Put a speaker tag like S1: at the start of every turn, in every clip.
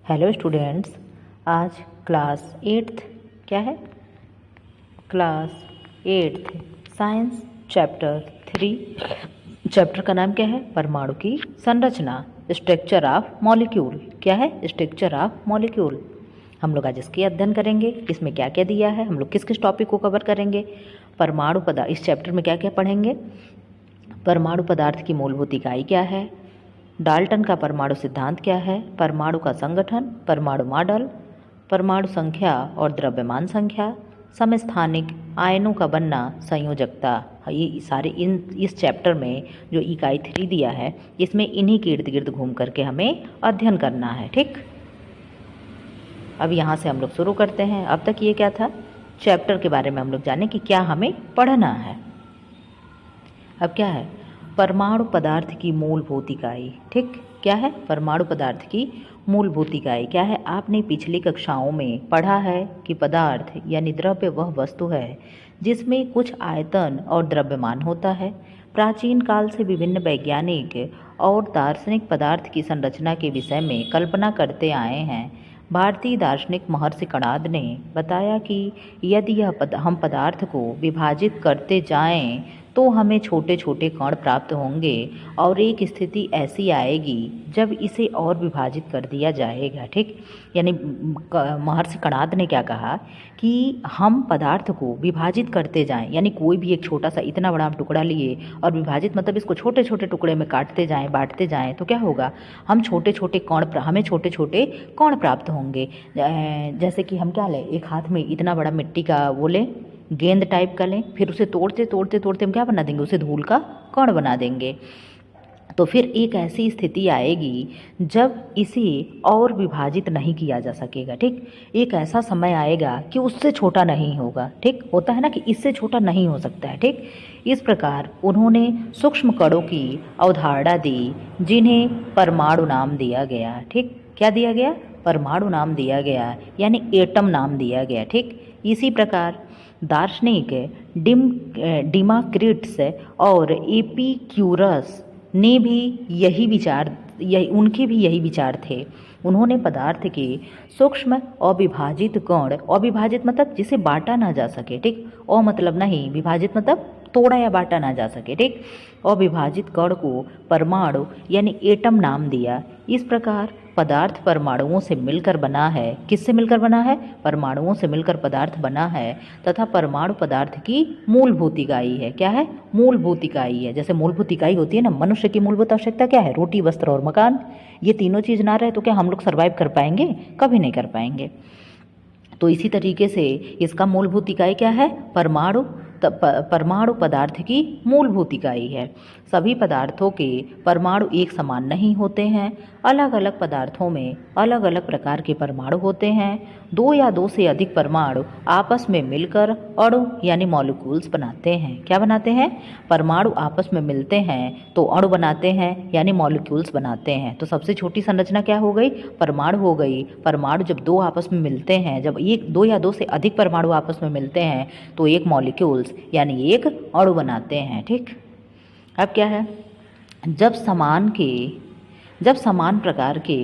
S1: Hello students, आज class 8th क्या है? Class 8th science chapter 3। Chapter का नाम क्या है? परमाणु की संरचना, स्ट्रक्चर ऑफ मॉलिक्यूल। क्या है? Structure of molecule. हम लोग आज इसके अध्ययन करेंगे। इसमें क्या क्या दिया है, हम लोग किस किस टॉपिक को कवर करेंगे, परमाणु पदार्थ। इस चैप्टर में क्या क्या पढ़ेंगे? परमाणु पदार्थ की मूलभूत इकाई क्या है, डाल्टन का परमाणु सिद्धांत क्या है, परमाणु का संगठन, परमाणु मॉडल, परमाणु संख्या और द्रव्यमान संख्या, समस्थानिक आयनों का बनना, संयोजकता। ये सारे इस चैप्टर में जो इकाई 3 दिया है, इसमें इन्हीं के इर्द गिर्द घूम करके हमें अध्ययन करना है। ठीक, अब यहाँ से हम लोग शुरू करते हैं। अब तक ये क्या था, चैप्टर के बारे में हम लोग जाने कि क्या हमें पढ़ना है। अब क्या है? परमाणु पदार्थ की मूलभूत इकाई। ठीक, क्या है? परमाणु पदार्थ की मूलभूत इकाई क्या है? आपने पिछली कक्षाओं में पढ़ा है कि पदार्थ यानी द्रव्य वह वस्तु है जिसमें कुछ आयतन और द्रव्यमान होता है। प्राचीन काल से विभिन्न वैज्ञानिक और दार्शनिक पदार्थ की संरचना के विषय में कल्पना करते आए हैं। भारतीय दार्शनिक महर्षि कणाद ने बताया कि यदि हम पदार्थ को विभाजित करते जाएं तो हमें छोटे छोटे कण प्राप्त होंगे और एक स्थिति ऐसी आएगी जब इसे और विभाजित कर दिया जाएगा। ठीक, यानी महर्षि कणाद ने क्या कहा कि हम पदार्थ को विभाजित करते जाएं, यानी कोई भी एक छोटा सा इतना बड़ा टुकड़ा लिए और विभाजित मतलब इसको छोटे छोटे टुकड़े में काटते जाएं, बांटते जाएं, तो क्या होगा? हमें छोटे छोटे कण प्राप्त होंगे। जैसे कि हम क्या लें, एक हाथ में इतना बड़ा मिट्टी का वो लें, गेंद टाइप का लें, फिर उसे तोड़ते तोड़ते तोड़ते हम क्या बना देंगे? उसे धूल का कण बना देंगे। तो फिर एक ऐसी स्थिति आएगी जब इसे और विभाजित नहीं किया जा सकेगा। ठीक, एक ऐसा समय आएगा कि उससे छोटा नहीं होगा। ठीक, होता है ना कि इससे छोटा नहीं हो सकता है। ठीक, इस प्रकार उन्होंने सूक्ष्म कणों की अवधारणा दी जिन्हें परमाणु नाम दिया गया। ठीक, क्या दिया गया? परमाणु नाम दिया गया, यानी एटम नाम दिया गया। ठीक, इसी प्रकार दार्शनिक डिमाक्रिट्स और एपिक्यूरस ने भी उनके भी यही विचार थे। उन्होंने पदार्थ के सूक्ष्म अविभाजित कण, अविभाजित मतलब जिसे बांटा ना जा सके। ठीक, अ मतलब नहीं, विभाजित मतलब तोड़ा या बांटा ना जा सके। ठीक, अविभाजित कण को परमाणु यानी एटम नाम दिया। इस प्रकार पदार्थ परमाणुओं से मिलकर बना है। किससे मिलकर बना है? परमाणुओं से मिलकर पदार्थ बना है तथा परमाणु पदार्थ की मूलभूत इकाई है। क्या है? मूलभूत इकाई है। जैसे मूलभूत इकाई होती है ना, मनुष्य की मूलभूत आवश्यकता क्या है? रोटी, वस्त्र और मकान। ये तीनों चीज़ ना रहे तो क्या हम लोग सर्वाइव कर पाएंगे? कभी नहीं कर पाएंगे। तो इसी तरीके से इसका मूलभूत इकाई क्या है? परमाणु पदार्थ की मूलभूत इकाई है। सभी पदार्थों के परमाणु एक समान नहीं होते हैं। अलग अलग पदार्थों में अलग अलग प्रकार के परमाणु होते हैं। दो या दो से अधिक परमाणु आपस में मिलकर अणु यानी मॉलिक्यूल्स बनाते हैं। क्या बनाते हैं? परमाणु आपस में मिलते हैं तो अणु बनाते हैं यानी मॉलिक्यूल्स बनाते हैं। तो सबसे छोटी संरचना क्या हो गई? परमाणु हो गई। परमाणु जब दो आपस में मिलते हैं, जब एक दो या दो से अधिक परमाणु आपस में मिलते हैं तो एक मॉलिक्यूल्स यानी एक अणु बनाते हैं। ठीक, अब क्या है? जब समान प्रकार के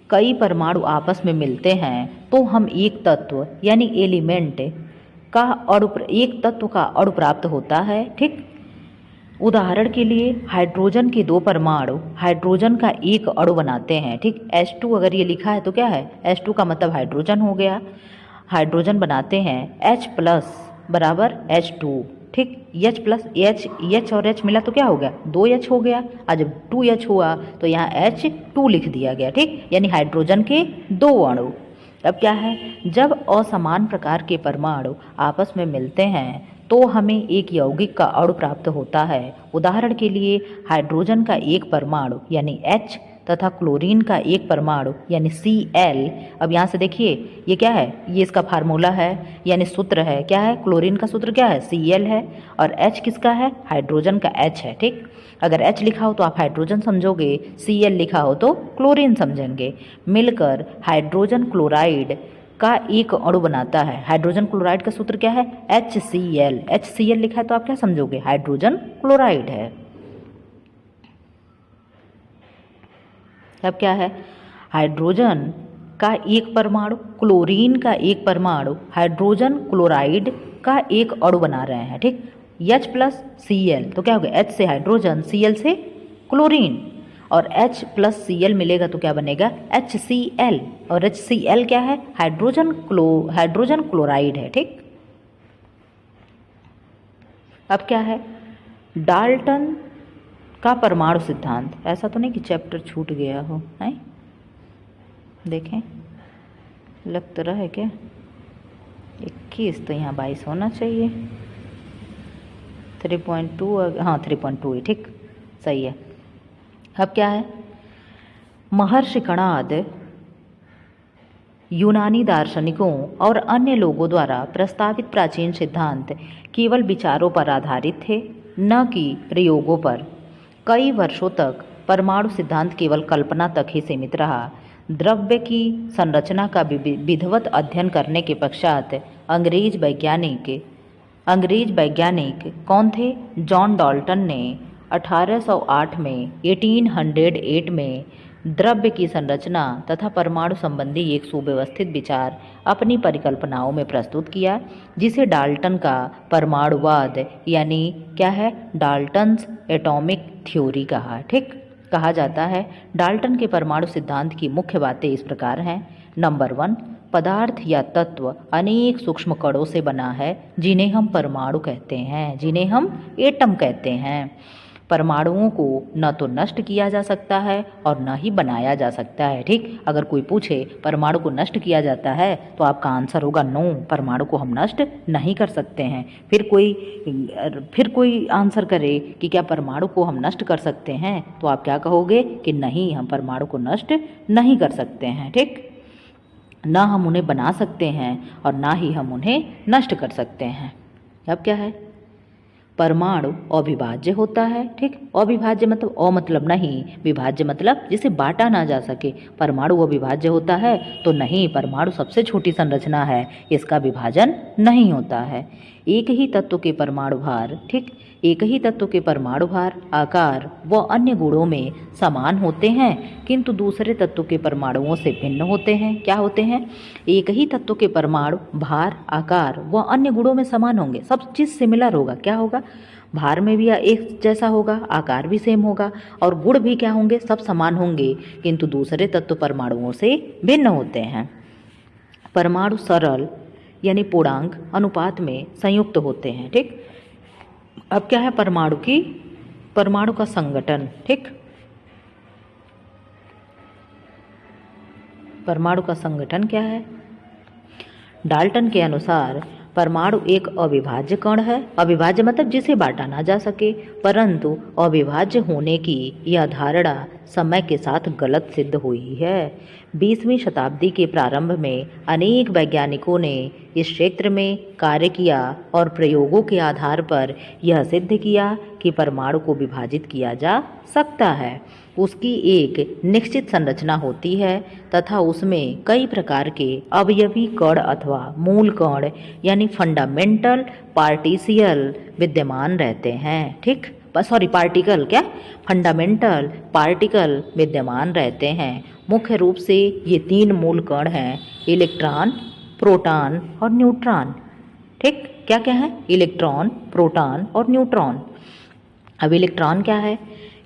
S1: कई परमाणु आपस में मिलते हैं तो हम एक तत्व यानी एलिमेंट का एक तत्व का अणु प्राप्त होता है। ठीक, उदाहरण के लिए हाइड्रोजन के दो परमाणु हाइड्रोजन का एक अणु बनाते हैं। ठीक, H2 अगर ये लिखा है तो क्या है? H2 का मतलब हाइड्रोजन हो गया। हाइड्रोजन बनाते हैं H प्लस बराबर H2। ठीक, H प्लस H और H मिला तो क्या हो गया? 2H हो गया। और जब 2H हुआ तो यहाँ H2 लिख दिया गया। ठीक, यानी हाइड्रोजन के दो अणु। अब क्या है? जब असमान प्रकार के परमाणु आपस में मिलते हैं तो हमें एक यौगिक का अणु प्राप्त होता है। उदाहरण के लिए हाइड्रोजन का एक परमाणु यानी H तथा क्लोरीन का एक परमाणु यानी Cl। अब यहाँ से देखिए ये क्या है? ये इसका फार्मूला है यानी सूत्र है। क्या है? क्लोरीन का सूत्र क्या है? Cl है। और H किसका है? हाइड्रोजन का H है। ठीक, अगर H लिखा हो तो आप हाइड्रोजन समझोगे, Cl लिखा हो तो क्लोरीन समझेंगे। मिलकर हाइड्रोजन क्लोराइड का एक अणु बनाता है। हाइड्रोजन क्लोराइड का सूत्र क्या है? HCl। HCl लिखा है तो आप क्या समझोगे? हाइड्रोजन क्लोराइड है। अब क्या है? हाइड्रोजन का एक परमाणु, क्लोरीन का एक परमाणु हाइड्रोजन क्लोराइड का एक अणु बना रहे हैं, ठीक। H+Cl तो क्या होगा, H से हाइड्रोजन, Cl से क्लोरीन, और H+Cl मिलेगा तो क्या बनेगा, HCl, और HCl क्या है, हाइड्रोजन क्लोराइड है, ठीक। अब क्या है, डाल्टन का परमाणु सिद्धांत। ऐसा तो नहीं कि चैप्टर छूट गया हो, है, देखें लग तो रहा है क्या, 21 तो यहाँ 22 होना चाहिए, 3.2, हाँ 3.2 है, ठीक, सही है। अब क्या है, महर्षि कणाद यूनानी दार्शनिकों और अन्य लोगों द्वारा प्रस्तावित प्राचीन सिद्धांत केवल विचारों पर आधारित थे, न कि प्रयोगों पर। कई वर्षों तक परमाणु सिद्धांत केवल कल्पना तक ही सीमित रहा। द्रव्य की संरचना का विधिवत अध्ययन करने के पश्चात अंग्रेज वैज्ञानिक कौन थे, जॉन डाल्टन ने 1808 में द्रव्य की संरचना तथा परमाणु संबंधी एक सुव्यवस्थित विचार अपनी परिकल्पनाओं में प्रस्तुत किया, जिसे डाल्टन का परमाणुवाद यानी क्या है, डाल्टन्स एटॉमिक थ्योरी कहा जाता है। डाल्टन के परमाणु सिद्धांत की मुख्य बातें इस प्रकार हैं। नंबर 1, पदार्थ या तत्व अनेक सूक्ष्म कणों से बना है, जिन्हें हम परमाणु कहते हैं, जिन्हें हम एटम कहते हैं। परमाणुओं को न तो नष्ट किया जा सकता है और न ही बनाया जा सकता है, ठीक। अगर कोई पूछे परमाणु को नष्ट किया जाता है तो आपका आंसर होगा नो, परमाणु को हम नष्ट नहीं कर सकते हैं। फिर कोई आंसर करे कि क्या परमाणु को हम नष्ट कर सकते हैं, तो आप क्या कहोगे कि नहीं, हम परमाणु को नष्ट नहीं कर सकते हैं, ठीक। ना हम उन्हें बना सकते हैं और ना ही हम उन्हें नष्ट कर सकते हैं। अब क्या है, परमाणु अविभाज्य होता है, ठीक। अविभाज्य मतलब मतलब नहीं, विभाज्य मतलब जिसे बांटा ना जा सके। परमाणु अविभाज्य होता है तो नहीं, परमाणु सबसे छोटी संरचना है, इसका विभाजन नहीं होता है। एक ही तत्व के परमाणु भार, ठीक, एक ही तत्व के परमाणु भार, आकार व अन्य गुणों में समान होते हैं, किंतु दूसरे तत्व के परमाणुओं से भिन्न होते हैं। क्या होते हैं, एक ही तत्व के परमाणु भार, आकार व अन्य गुणों में समान होंगे, सब चीज़ सिमिलर होगा। क्या होगा, भार में भी एक जैसा होगा, आकार भी सेम होगा, और गुण भी क्या होंगे, सब समान होंगे, किंतु दूसरे तत्व परमाणुओं से भिन्न होते हैं। परमाणु सरल यानी पूर्णांक अनुपात में संयुक्त होते हैं, ठीक। अब क्या है, परमाणु का संगठन, ठीक। परमाणु का संगठन क्या है, डाल्टन के अनुसार परमाणु एक अविभाज्य कण है। अविभाज्य मतलब जिसे बांटा ना जा सके, परंतु अविभाज्य होने की यह धारणा समय के साथ गलत सिद्ध हुई है। 20वीं शताब्दी के प्रारंभ में अनेक वैज्ञानिकों ने इस क्षेत्र में कार्य किया और प्रयोगों के आधार पर यह सिद्ध किया कि परमाणु को विभाजित किया जा सकता है। उसकी एक निश्चित संरचना होती है तथा उसमें कई प्रकार के अवयवी कण अथवा मूल कण यानी फंडामेंटल पार्टिशियल विद्यमान रहते हैं, ठीक। पार्टिकल, क्या, फंडामेंटल पार्टिकल विद्यमान रहते हैं। मुख्य रूप से ये 3 मूल कण हैं, इलेक्ट्रॉन, प्रोटॉन और न्यूट्रॉन, ठीक। क्या क्या है, इलेक्ट्रॉन, प्रोटॉन और न्यूट्रॉन। अब इलेक्ट्रॉन क्या है,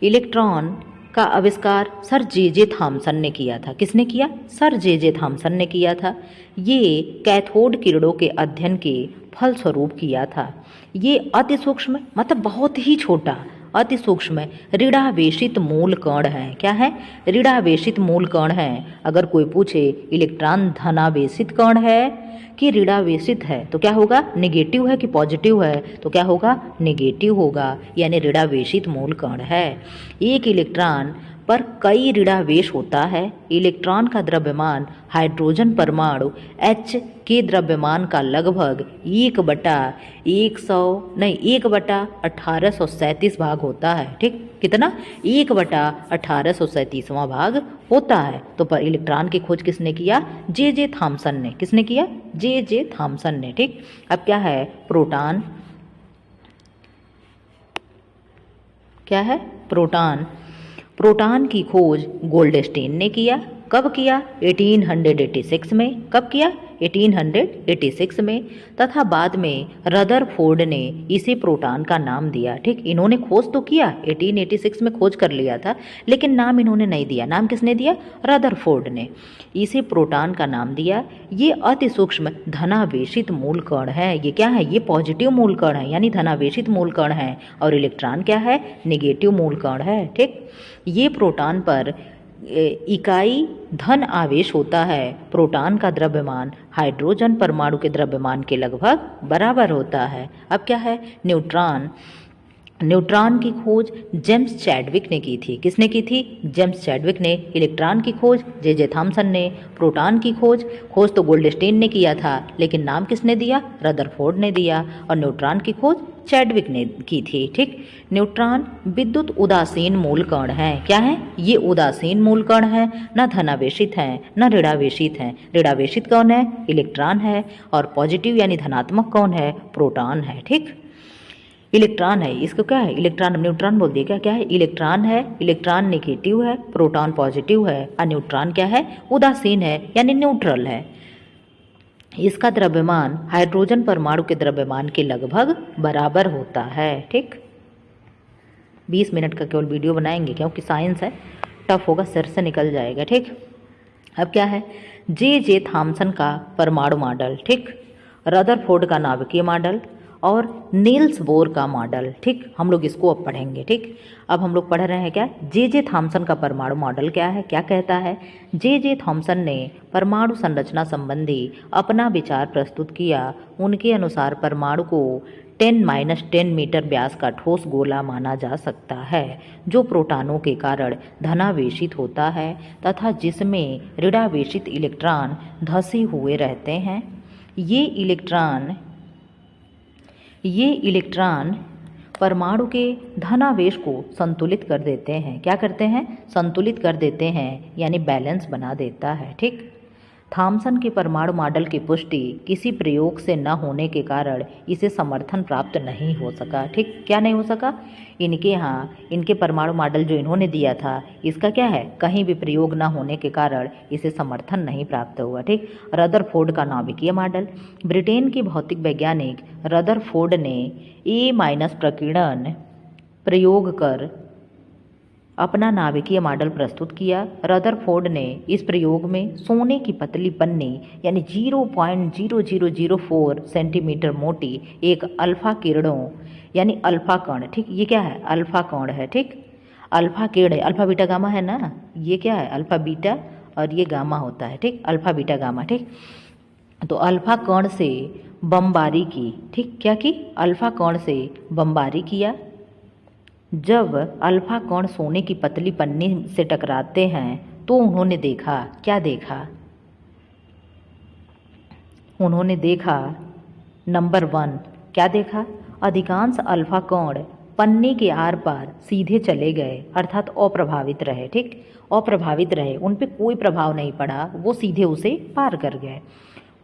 S1: इलेक्ट्रॉन का आविष्कार सर जे थॉमसन ने किया था। किसने किया, सर जे थॉमसन ने किया था। ये कैथोड किरणों के अध्ययन के फलस्वरूप किया था। ये अति सूक्ष्म मतलब बहुत ही छोटा, अति सूक्ष्म ऋणावेशित मूल कण है। क्या है, ऋणावेशित मूल कण है। अगर कोई पूछे इलेक्ट्रॉन धनावेशित कण है कि ऋणावेशित है तो क्या होगा, नेगेटिव है कि पॉजिटिव है, तो क्या होगा, नेगेटिव होगा, यानी ऋणावेशित मूल कण है। एक इलेक्ट्रॉन पर कई ऋणावेश होता है। इलेक्ट्रॉन का द्रव्यमान हाइड्रोजन परमाणु H के द्रव्यमान का लगभग 1/1837 भाग होता है, ठीक। कितना, 1/1837वां भाग होता है। तो पर इलेक्ट्रॉन की खोज किसने किया, जे थॉमसन ने। किसने किया, जे थॉमसन ने, ठीक। अब क्या है, प्रोटॉन, क्या है, प्रोटॉन की खोज गोल्डस्टीन ने किया। कब किया? 1886 में। कब किया? 1886 में। तथा बाद में रदरफोर्ड ने इसे प्रोटॉन का नाम दिया। ठीक, इन्होंने खोज तो किया, 1886 में खोज कर लिया था, लेकिन नाम इन्होंने नहीं दिया। नाम किसने दिया? रदरफोर्ड ने। इसे प्रोटॉन का नाम दिया। ये अति सूक्ष्म धनावेशित मूल कण है। ये क्या है? ये पॉजिटिव मूल कण है, यानी धनावेशित मूल कण है। और इलेक्ट्रॉन क्या है? नेगेटिव मूल कण है। ठीक, ये प्रोटॉन पर इकाई धन आवेश होता है। प्रोटॉन का द्रव्यमान हाइड्रोजन परमाणु के द्रव्यमान के लगभग बराबर होता है। अब क्या है? न्यूट्रॉन। न्यूट्रॉन की खोज जेम्स चैडविक ने की थी। किसने की थी? जेम्स चैडविक ने। इलेक्ट्रॉन की खोज जे थॉमसन ने। प्रोटॉन की खोज तो गोल्डस्टीन ने किया था, लेकिन नाम किसने दिया? रदरफोर्ड ने दिया। और न्यूट्रॉन की खोज चैडविक ने की थी। ठीक, न्यूट्रॉन विद्युत उदासीन मूल कण है। क्या है? ये उदासीन मूल कण है, न धनावेशित है न ऋणावेशित है। ऋणावेशित कौन है? इलेक्ट्रॉन है। और पॉजिटिव यानी धनात्मक कौन है? प्रोटॉन है। ठीक, इलेक्ट्रॉन है, इसको क्या है? इलेक्ट्रॉन, न्यूट्रॉन बोल दिया। क्या है? इलेक्ट्रॉन है। इलेक्ट्रॉन नेगेटिव है, प्रोटॉन पॉजिटिव है, और न्यूट्रॉन क्या है? उदासीन है, यानी न्यूट्रल है। इसका द्रव्यमान हाइड्रोजन परमाणु के द्रव्यमान के लगभग बराबर होता है। ठीक, 20 मिनट का केवल वीडियो बनाएंगे, क्योंकि साइंस है, टफ होगा, सिर से निकल जाएगा। ठीक, अब क्या है? जे थॉमसन का परमाणु मॉडल। ठीक, रदरफोर्ड का नाभिकीय मॉडल और नील्स बोर का मॉडल। ठीक, हम लोग इसको अब पढ़ेंगे। ठीक, अब हम लोग पढ़ रहे हैं क्या? जे थॉमसन का परमाणु मॉडल क्या है, क्या कहता है? जे थॉमसन ने परमाणु संरचना संबंधी अपना विचार प्रस्तुत किया। उनके अनुसार परमाणु को 10-10 मीटर व्यास का ठोस गोला माना जा सकता है, जो प्रोटॉनों के कारण धनावेशित होता है तथा जिसमें ऋणावेशित इलेक्ट्रॉन धंसे हुए रहते हैं। ये इलेक्ट्रॉन परमाणु के धनावेश को संतुलित कर देते हैं। क्या करते हैं? संतुलित कर देते हैं, यानी बैलेंस बना देता है। ठीक, थॉमसन के परमाणु मॉडल की पुष्टि किसी प्रयोग से न होने के कारण इसे समर्थन प्राप्त नहीं हो सका। ठीक, क्या नहीं हो सका? इनके परमाणु मॉडल जो इन्होंने दिया था, इसका क्या है? कहीं भी प्रयोग न होने के कारण इसे समर्थन नहीं प्राप्त हुआ। ठीक, रदरफोर्ड का नाभिकीय मॉडल। ब्रिटेन के भौतिक वैज्ञानिक रदरफोर्ड ने A- प्रकीर्णन प्रयोग कर अपना नाभिकीय मॉडल प्रस्तुत किया। रदरफोर्ड ने इस प्रयोग में सोने की पतली पन्नी यानी 0.0004 सेंटीमीटर मोटी एक अल्फा किरणों यानी अल्फा कण। ठीक, ये क्या है? अल्फा कण है। ठीक, अल्फा किरण है, अल्फा बीटा गामा है ना, ये क्या है? अल्फा बीटा और ये गामा होता है। ठीक, अल्फा बीटा गामा। ठीक, तो अल्फा कण से बमबारी की। ठीक, क्या की? अल्फा कण से बमबारी किया। जब अल्फा कण सोने की पतली पन्नी से टकराते हैं तो उन्होंने देखा, क्या देखा? उन्होंने देखा नंबर 1, क्या देखा? अधिकांश अल्फा कण पन्नी के आर पार सीधे चले गए, अर्थात अप्रभावित रहे। ठीक, अप्रभावित रहे, उन पे कोई प्रभाव नहीं पड़ा, वो सीधे उसे पार कर गए।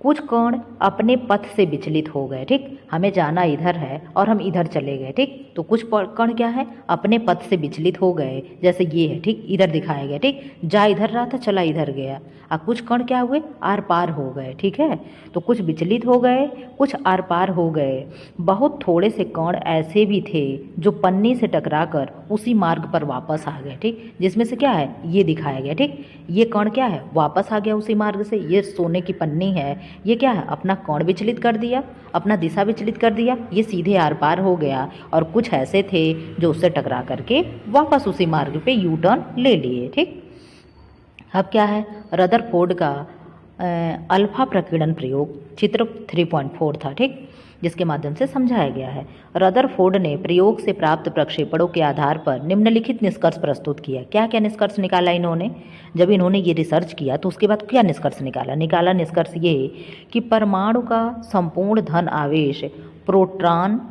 S1: कुछ कण अपने पथ से विचलित हो गए। ठीक, हमें जाना इधर है और हम इधर चले गए। ठीक, तो कुछ कण क्या है? अपने पथ से विचलित हो गए, जैसे ये है। ठीक, इधर दिखाया गया। ठीक, जा इधर रहा था, चला इधर गया। और कुछ कण क्या हुए? आर पार हो गए। ठीक है, तो कुछ विचलित हो गए, कुछ आर पार हो गए। बहुत थोड़े से कण ऐसे भी थे जो पन्नी से टकराकर उसी मार्ग पर वापस आ गए। ठीक, जिसमें से क्या है? ये दिखाया गया। ठीक, ये कण क्या है? वापस आ गया उसी मार्ग से। ये सोने की पन्नी है, ये क्या है? अपना कोण विचलित कर दिया, अपना दिशा विचलित कर दिया, ये सीधे आर पार हो गया। और कुछ ऐसे थे जो उससे टकरा करके वापस उसी मार्ग पे यू टर्न ले लिए। ठीक, अब क्या है? रदरफोर्ड का अल्फा प्रकीर्णन प्रयोग चित्र 3.4 था। ठीक, जिसके माध्यम से समझाया गया है। रदरफोर्ड ने प्रयोग से प्राप्त प्रक्षेपणों के आधार पर निम्नलिखित निष्कर्ष प्रस्तुत किया। क्या क्या निष्कर्ष निकाला इन्होंने? जब इन्होंने ये रिसर्च किया तो उसके बाद क्या निष्कर्ष निकाला? निष्कर्ष ये कि परमाणु का संपूर्ण धन आवेश प्रोटॉन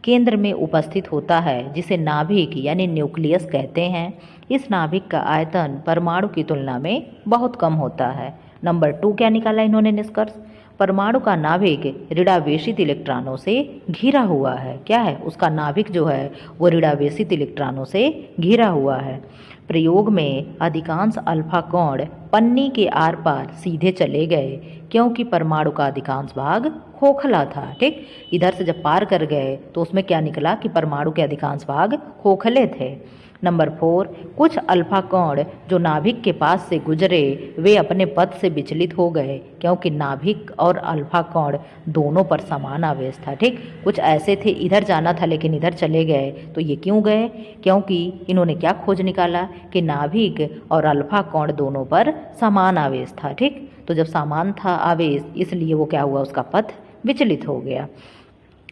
S1: केंद्र में उपस्थित होता है, जिसे नाभिक यानी न्यूक्लियस कहते हैं। इस नाभिक का आयतन परमाणु की तुलना में बहुत कम होता है। नंबर 2 क्या निकाला इन्होंने निष्कर्ष? परमाणु का नाभिक ऋणावेशित इलेक्ट्रॉनों से घिरा हुआ है। क्या है? उसका नाभिक जो है वो ऋणावेशित इलेक्ट्रॉनों से घिरा हुआ है। प्रयोग में अधिकांश अल्फा कण पन्नी के आर पार सीधे चले गए क्योंकि परमाणु का अधिकांश भाग खोखला था। ठीक, इधर से जब पार कर गए तो उसमें क्या निकला कि परमाणु के अधिकांश भाग खोखले थे। नंबर 4, कुछ अल्फा कण जो नाभिक के पास से गुजरे वे अपने पथ से विचलित हो गए क्योंकि नाभिक और अल्फा कण दोनों पर समान आवेश था। ठीक, कुछ ऐसे थे इधर जाना था लेकिन इधर चले गए, तो ये क्यों गए? क्योंकि इन्होंने क्या खोज निकाला कि नाभिक और अल्फा कण दोनों पर समान आवेश था। ठीक, तो जब समान था आवेश इसलिए वो क्या हुआ, उसका पथ विचलित हो गया।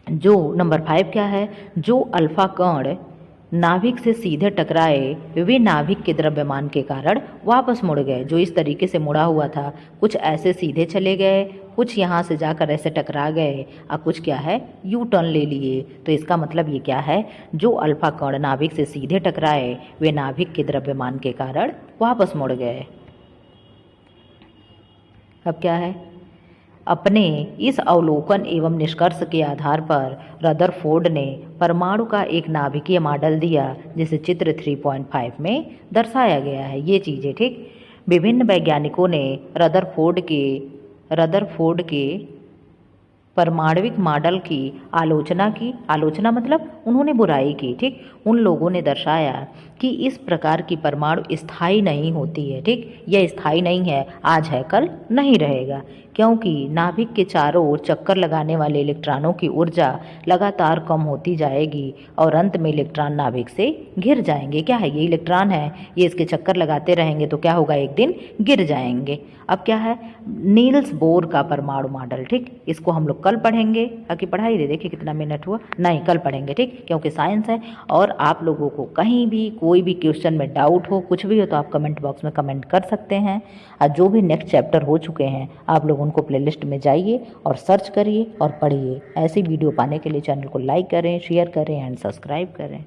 S1: जो नंबर 5 क्या है, जो अल्फा कण नाभिक से सीधे टकराए वे नाभिक के द्रव्यमान के कारण वापस मुड़ गए। जो इस तरीके से मुड़ा हुआ था, कुछ ऐसे सीधे चले गए, कुछ यहाँ से जाकर ऐसे टकरा गए और कुछ क्या है, यू टर्न ले लिए। तो इसका मतलब ये क्या है, जो अल्फा कण नाभिक से सीधे टकराए वे नाभिक के द्रव्यमान के कारण वापस मुड़ गए। अब क्या है, अपने इस अवलोकन एवं निष्कर्ष के आधार पर रदरफोर्ड ने परमाणु का एक नाभिकीय मॉडल दिया जिसे चित्र 3.5 में दर्शाया गया है। ये चीज़ें, ठीक, विभिन्न वैज्ञानिकों ने रदरफोर्ड के परमाणविक मॉडल की आलोचना मतलब उन्होंने बुराई की। ठीक, उन लोगों ने दर्शाया कि इस प्रकार की परमाणु स्थायी नहीं होती है। ठीक, यह स्थायी नहीं है, आज है कल नहीं रहेगा, क्योंकि नाभिक के चारों ओर चक्कर लगाने वाले इलेक्ट्रॉनों की ऊर्जा लगातार कम होती जाएगी और अंत में इलेक्ट्रॉन नाभिक से घिर जाएंगे। क्या है, ये इलेक्ट्रॉन है, ये इसके चक्कर लगाते रहेंगे तो क्या होगा, एक दिन गिर जाएंगे। अब क्या है, नील्स बोर का परमाणु मॉडल। ठीक, इसको हम लोग कल पढ़ेंगे। बाकी पढ़ाई दे, देखिए कितना मिनट हुआ, नहीं कल पढ़ेंगे। ठीक, क्योंकि साइंस है। और आप लोगों को कहीं भी कोई भी क्वेश्चन में डाउट हो, कुछ भी हो, तो आप कमेंट बॉक्स में कमेंट कर सकते हैं। और जो भी नेक्स्ट चैप्टर हो चुके हैं आप लोग उनको प्लेलिस्ट में जाइए और सर्च करिए और पढ़िए। ऐसी वीडियो पाने के लिए चैनल को लाइक करें, शेयर करें एंड सब्सक्राइब करें।